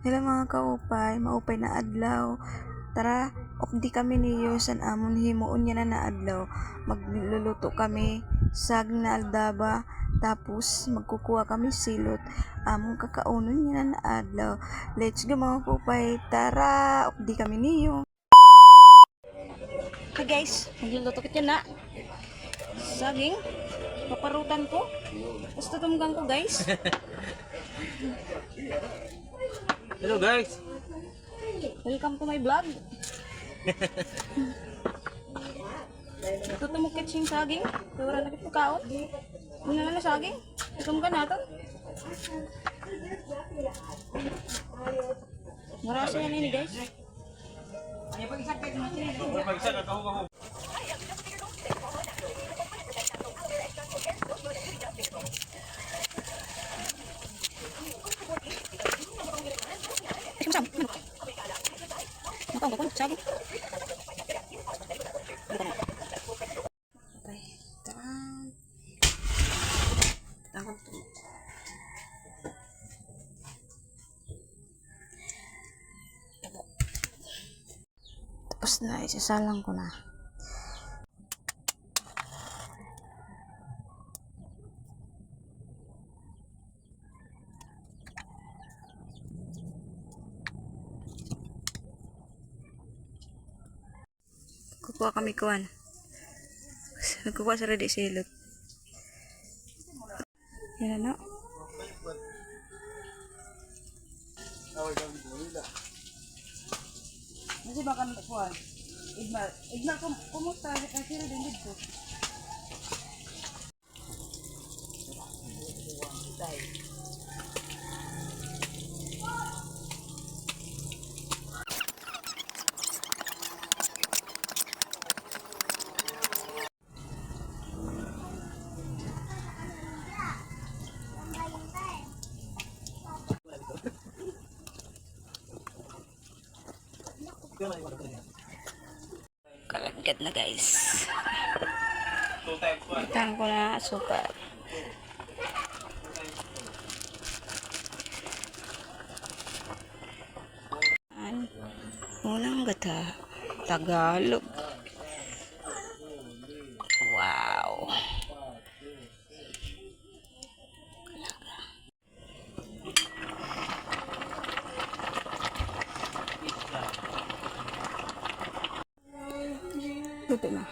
Hello mga kaupay, maupay na adlaw. Tara, di kami niyo san amon himuon niya na adlaw. Magluluto kami saging na aldaba, tapos magkukuha kami silot. Among kakaunon niya na adlaw. Let's go mga kaupay, tara, di kami niyo. Hi guys, magluluto kita na. Saging, paparutan ko. Tapos tutumgang ko guys. Hello guys. Welcome to my vlog. Tutumukit siyang saging. Kaya na kita kaon. Ano na saging? Tutum ka natin. Marasa yan ini guys. Saging. Okay, tarang. Tangkap to. Tapos na, isasalang ko na. Kukuha kami kuwan. Kukuha sa ready silot. Yan ano? Kasi baka kuwan. Igma kumusta kasi rin dito. Kalagkat na guys. Itan ko na asukal. Unang gata. Tagalog. Wow. Luto na.